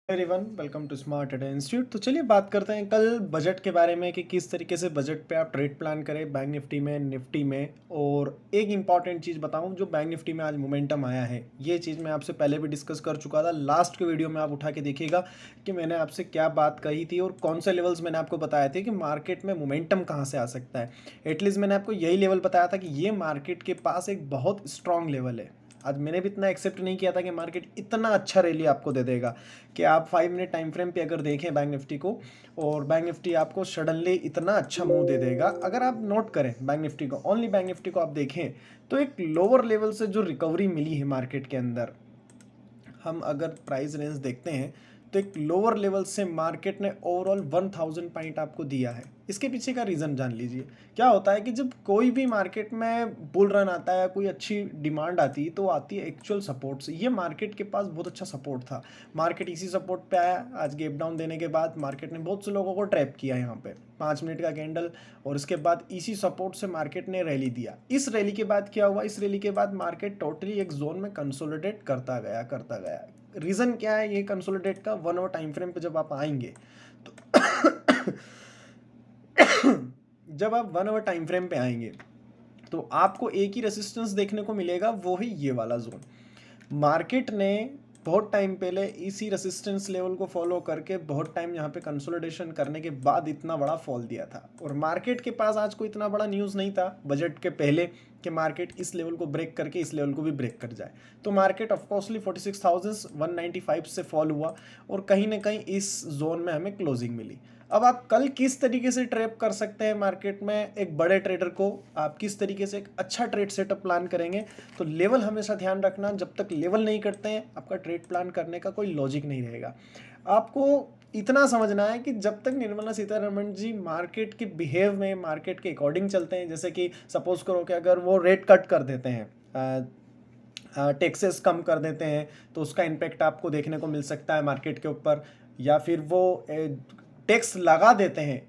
Everyone welcome to Smart Trader Institute. तो चलिए बात करते हैं कल बजट के बारे में कि किस तरीके से बजट पे आप ट्रेड प्लान करें बैंक निफ्टी में निफ्टी में। और एक इंपॉर्टेंट चीज़ बताऊं, जो बैंक निफ्टी में आज मोमेंटम आया है, ये चीज़ मैं आपसे पहले भी डिस्कस कर चुका था। लास्ट के वीडियो में आप उठा के देखिएगा कि मैंने आपसे क्या बात कही थी और कौन से लेवल्स मैंने आपको बताए थे कि मार्केट में मोमेंटम कहाँ से आ सकता है। एटलीस्ट मैंने आपको यही लेवल बताया था कि ये मार्केट के पास एक बहुत स्ट्रांग लेवल है। आज मैंने भी इतना एक्सेप्ट नहीं किया था कि मार्केट इतना अच्छा रैली आपको दे देगा कि आप 5 मिनट टाइम फ्रेम पे अगर देखें बैंक निफ्टी को, और बैंक निफ्टी आपको सडनली इतना अच्छा मूव दे देगा। अगर आप नोट करें बैंक निफ्टी को, ओनली बैंक निफ्टी को आप देखें तो एक लोअर लेवल से जो रिकवरी मिली है मार्केट के अंदर, हम अगर प्राइस रेंज देखते हैं तो एक लोअर लेवल से मार्केट ने ओवरऑल 1000 पॉइंट आपको दिया है। इसके पीछे का रीज़न जान लीजिए। क्या होता है कि जब कोई भी मार्केट में बुल रन आता है, कोई अच्छी डिमांड आती है, तो आती है एक्चुअल सपोर्ट से। ये मार्केट के पास बहुत अच्छा सपोर्ट था। मार्केट इसी सपोर्ट पे आया। आज गैप डाउन देने के बाद मार्केट ने बहुत से लोगों को ट्रैप किया यहाँ पे 5 मिनट का कैंडल, और इसके बाद इसी सपोर्ट से मार्केट ने रैली दिया। इस रैली के बाद क्या हुआ, इस रैली के बाद मार्केट टोटली एक जोन में कंसोलिडेट करता गया। रीज़न क्या है ये कंसोलिडेट का, 1 आवर टाइम फ्रेम पे जब आप आएंगे तो जब आप 1 आवर टाइम फ्रेम पे आएंगे तो आपको एक ही रेसिस्टेंस देखने को मिलेगा, वो है ये वाला जोन। मार्केट ने बहुत टाइम पहले इसी रेसिस्टेंस लेवल को फॉलो करके बहुत टाइम यहाँ पे कंसोलिडेशन करने के बाद इतना बड़ा फॉल दिया था। और मार्केट के पास आज कोई इतना बड़ा न्यूज़ नहीं था बजट के पहले कि मार्केट इस लेवल को ब्रेक करके इस लेवल को भी ब्रेक कर जाए। तो मार्केट ऑफकोर्सली 46,195 से फॉल हुआ और कहीं ना कहीं इस जोन में हमें क्लोजिंग मिली। अब आप कल किस तरीके से ट्रेप कर सकते हैं मार्केट में एक बड़े ट्रेडर को, आप किस तरीके से एक अच्छा ट्रेड सेटअप प्लान करेंगे, तो लेवल हमेशा ध्यान रखना। जब तक लेवल नहीं करते हैं आपका ट्रेड प्लान करने का कोई लॉजिक नहीं रहेगा। आपको इतना समझना है कि जब तक निर्मला सीतारमण जी मार्केट के बिहेव में, मार्केट के अकॉर्डिंग चलते हैं, जैसे कि सपोज करो कि अगर वो रेट कट कर देते हैं, टैक्सेस कम कर देते हैं, तो उसका इम्पैक्ट आपको देखने को मिल सकता है मार्केट के ऊपर। या फिर वो टैक्स लगा देते हैं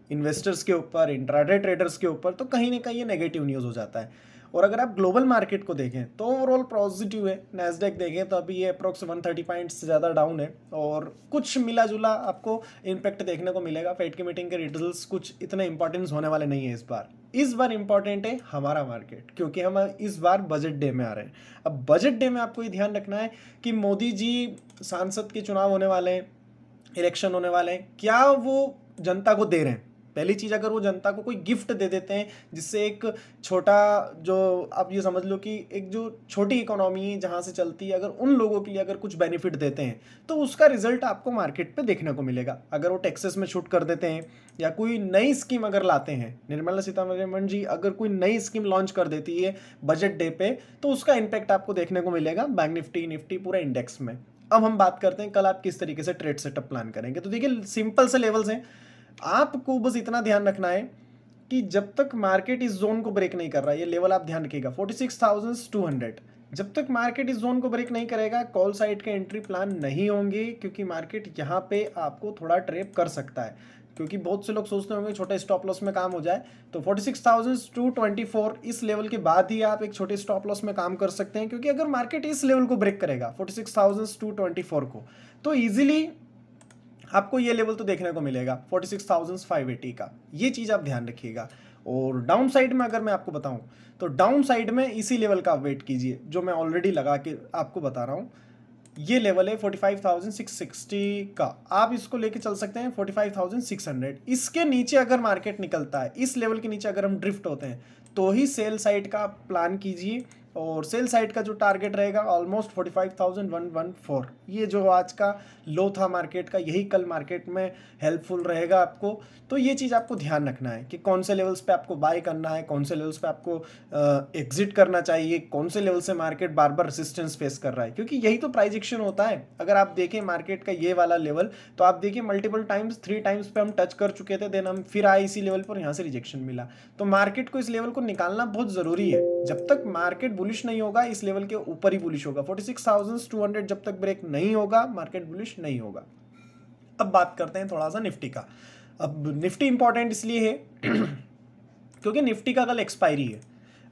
इन्वेस्टर्स के ऊपर, इंट्राडे ट्रेडर्स के ऊपर, तो कहीं ना कहीं ये नेगेटिव न्यूज़ हो जाता है। और अगर आप ग्लोबल मार्केट को देखें तो ओवरऑल पॉजिटिव है। नैस्डैक देखें तो अभी ये अप्रोक्स 130 पॉइंट्स से ज़्यादा डाउन है और कुछ मिला जुला आपको इम्पैक्ट देखने को मिलेगा। फेड की मीटिंग के रिजल्ट्स कुछ इतने इंपॉर्टेंस होने वाले नहीं है इस बार। इस बार इंपॉर्टेंट है हमारा मार्केट, क्योंकि हम इस बार बजट डे में आ रहे हैं। अब बजट डे में आपको ये ध्यान रखना है कि मोदी जी, सांसद के चुनाव होने वाले हैं, इलेक्शन होने वाले हैं, क्या वो जनता को दे रहे हैं। पहली चीज़, अगर वो जनता को कोई गिफ्ट दे देते हैं जिससे एक छोटा, जो आप ये समझ लो कि एक जो छोटी इकोनॉमी जहाँ से चलती है, अगर उन लोगों के लिए अगर कुछ बेनिफिट देते हैं तो उसका रिजल्ट आपको मार्केट पे देखने को मिलेगा। अगर वो टैक्सेस में छूट कर देते हैं या कोई नई स्कीम अगर लाते हैं, निर्मला सीतारमण जी अगर कोई नई स्कीम लॉन्च कर देती है बजट डे पे, तो उसका इम्पैक्ट आपको देखने को मिलेगा बैंक निफ्टी, निफ्टी पूरे इंडेक्स में। अब हम बात करते हैं कल आप किस तरीके से ट्रेड सेटअप प्लान करेंगे। तो देखिए सिंपल से लेवल्स हैं। आपको बस इतना ध्यान रखना है कि जब तक मार्केट इस जोन को ब्रेक नहीं कर रहा है, ये लेवल आप ध्यान रखिएगा 46,200, जब तक मार्केट इस जोन को ब्रेक नहीं करेगा कॉल साइड के एंट्री प्लान नहीं होंगे, क्योंकि मार्केट यहाँ पे आपको थोड़ा ट्रेप कर सकता है। क्योंकि बहुत से लोग सोचते होंगे छोटे स्टॉप लॉस में काम हो जाए, तो 46,224 इस लेवल के बाद ही आप एक छोटे स्टॉप लॉस में काम कर सकते हैं। क्योंकि अगर मार्केट इस लेवल को ब्रेक करेगा 46,224 को, तो ईजिली आपको ये लेवल तो देखने को मिलेगा 46,580 का। ये चीज़ आप ध्यान रखिएगा। और डाउन साइड में अगर मैं आपको बताऊं तो डाउन साइड में इसी लेवल का वेट कीजिए जो मैं ऑलरेडी लगा के आपको बता रहा हूं। ये लेवल है 45,660 का, आप इसको लेके चल सकते हैं 45,600। इसके नीचे अगर मार्केट निकलता है, इस लेवल के नीचे अगर हम ड्रिफ्ट होते हैं, तो ही सेल साइड का प्लान कीजिए। और सेल साइड का जो टारगेट रहेगा ऑलमोस्ट 45,114, ये जो आज का लो था मार्केट का, यही कल मार्केट में हेल्पफुल रहेगा आपको। तो ये चीज़ आपको ध्यान रखना है कि कौन से लेवल्स पे आपको बाय करना है, कौन से लेवल्स पे आपको एग्जिट करना चाहिए, कौन से लेवल से मार्केट बार बार रेसिस्टेंस फेस कर रहा है, क्योंकि यही तो प्राइस एक्शन होता है। अगर आप देखें मार्केट का ये वाला लेवल, तो आप देखिए मल्टीपल टाइम्स, 3 टाइम्स पे हम टच कर चुके थे, देन हम फिर आए इसी लेवल पर, यहाँ से रिजेक्शन मिला। तो मार्केट को इस लेवल को निकालना बहुत ज़रूरी है। जब तक मार्केट बुलिश नहीं होगा इस लेवल के ऊपर ही बुलिश होगा। 46,200 जब तक ब्रेक नहीं होगा मार्केट बुलिश नहीं होगा। अब बात करते हैं थोड़ा सा निफ्टी का। अब निफ्टी इंपॉर्टेंट इसलिए है क्योंकि निफ्टी का कल एक्सपायरी है।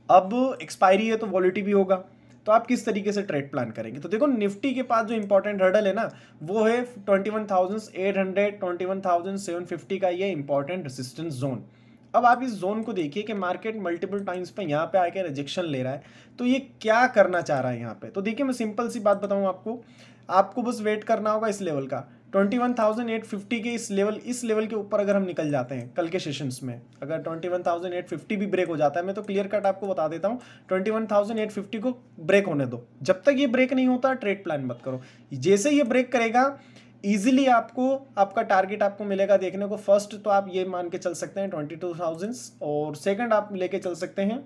अब एक्सपायरी है तो वॉलिटी भी होगा। तो आप किस तरीके से ट्रेड प्लान करेंगे। तो देखो निफ्टी के पास जो इंपॉर्टेंट हर्डल है ना वो है 21,800 21,750 का ये इंपॉर्टेंट रेसिस्टेंस जोन। अब आप इस जोन को देखिए कि मार्केट मल्टीपल टाइम्स पे यहाँ पे आके रिजेक्शन ले रहा है, तो ये क्या करना चाह रहा है यहाँ पे। तो देखिए मैं सिंपल सी बात बताऊँ आपको, आपको बस वेट करना होगा इस लेवल का 21,850 के इस लेवल के ऊपर अगर हम निकल जाते हैं कल के सेशंस में, अगर 21,850 भी ब्रेक हो जाता है, मैं तो क्लियर कट आपको बता देता हूँ 21,850 को ब्रेक होने दो। जब तक ये ब्रेक नहीं होता ट्रेड प्लान मत करो। जैसे ये ब्रेक करेगा इजीली आपको आपका टारगेट आपको मिलेगा देखने को। फर्स्ट तो आप ये मान के चल सकते हैं 22,000 और सेकंड आप लेके चल सकते हैं,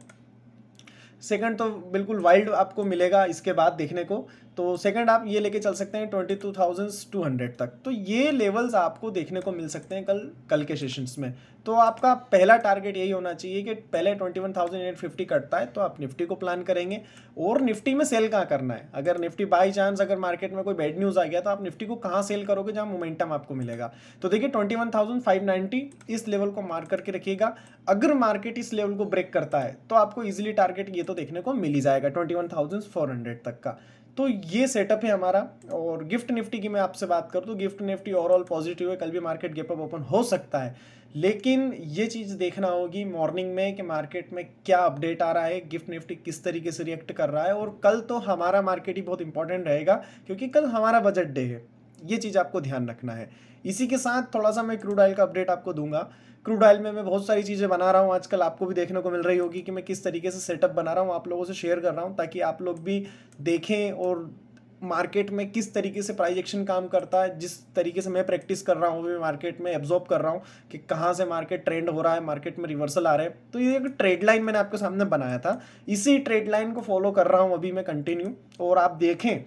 सेकंड तो बिल्कुल वाइल्ड आपको मिलेगा इसके बाद देखने को। तो सेकंड आप ये लेके चल सकते हैं 22,200 तक। तो ये लेवल्स आपको देखने को मिल सकते हैं कल के सेशंस में। तो आपका पहला टारगेट यही होना चाहिए कि पहले 21,850 कटता है तो आप निफ्टी को प्लान करेंगे। और निफ्टी में सेल कहाँ करना है, अगर निफ्टी बाई चांस अगर मार्केट में कोई बैड न्यूज़ आ गया तो आप निफ्टी को कहाँ सेल करोगे जहाँ मोमेंटम आपको मिलेगा। तो देखिए 21,590 इस लेवल को मार्क करके रखिएगा। अगर मार्केट इस लेवल को ब्रेक करता है तो आपको इजीली टारगेट ये तो देखने को मिल ही जाएगा 21,400 तक का। तो ये सेटअप है हमारा। और गिफ्ट निफ्टी की मैं आपसे बात करूँ तो गिफ्ट निफ्टी ओवरऑल पॉजिटिव है, कल भी मार्केट गैप अप ओपन हो सकता है, लेकिन ये चीज़ देखना होगी मॉर्निंग में कि मार्केट में क्या अपडेट आ रहा है, गिफ्ट निफ्टी किस तरीके से रिएक्ट कर रहा है। और कल तो हमारा मार्केट ही बहुत इंपॉर्टेंट रहेगा क्योंकि कल हमारा बजट डे है, ये चीज़ आपको ध्यान रखना है। इसी के साथ थोड़ा सा मैं क्रूड ऑयल का अपडेट आपको दूंगा। क्रूड ऑयल में मैं बहुत सारी चीज़ें बना रहा हूँ आजकल, आपको भी देखने को मिल रही होगी कि मैं किस तरीके से सेटअप बना रहा हूँ, आप लोगों से शेयर कर रहा हूँ ताकि आप लोग भी देखें और मार्केट में किस तरीके से प्राइस एक्शन काम करता है। जिस तरीके से मैं प्रैक्टिस कर रहा हूँ, मार्केट में एब्जॉर्ब कर रहा हूँ कि कहाँ से मार्केट ट्रेंड हो रहा है, मार्केट में रिवर्सल आ रहे हैं। तो ये एक ट्रेड लाइन मैंने आपके सामने बनाया था, इसी ट्रेड लाइन को फॉलो कर रहा हूँ अभी मैं कंटिन्यू। और आप देखें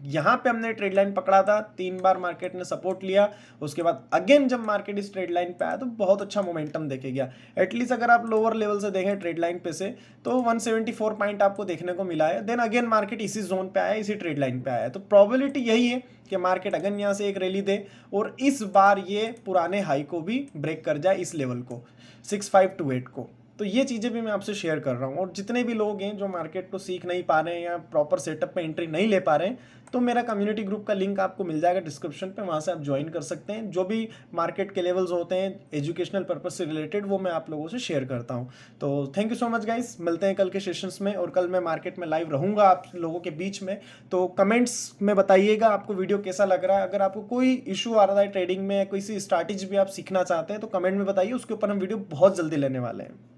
यहाँ पे हमने ट्रेड लाइन पकड़ा था, 3 बार मार्केट ने सपोर्ट लिया, उसके बाद अगेन जब मार्केट इस ट्रेड लाइन पे आया तो बहुत अच्छा मोमेंटम देखे गया। एटलीस्ट अगर आप लोअर लेवल से देखें ट्रेड लाइन पे से तो 174 पॉइंट आपको देखने को मिला है। देन अगेन मार्केट इसी जोन पे आया, इसी ट्रेड लाइन पे आया। तो प्रोबेबिलिटी यही है कि मार्केट अगेन यहाँ से एक रैली दे और इस बार ये पुराने हाई को भी ब्रेक कर जाए, इस लेवल को 6528 को। तो ये चीज़ें भी मैं आपसे शेयर कर रहा हूँ। और जितने भी लोग हैं जो मार्केट को सीख नहीं पा रहे हैं या प्रॉपर सेटअप पे एंट्री नहीं ले पा रहे हैं, तो मेरा कम्युनिटी ग्रुप का लिंक आपको मिल जाएगा डिस्क्रिप्शन पे, वहाँ से आप ज्वाइन कर सकते हैं। जो भी मार्केट के लेवल्स होते हैं एजुकेशनल पर्पज से रिलेटेड वो मैं आप लोगों से शेयर करता हूँ। तो thank you so much guys, मिलते हैं कल के सेशंस में। और कल मैं मार्केट में लाइव रहूँगा आप लोगों के बीच में। तो कमेंट्स में बताइएगा आपको वीडियो कैसा लग रहा है। अगर आपको कोई इशू आ रहा है ट्रेडिंग में, कोई सी स्ट्रैटेजी भी आप सीखना चाहते हैं तो कमेंट में बताइए, उसके ऊपर हम वीडियो बहुत जल्दी लेने वाले हैं।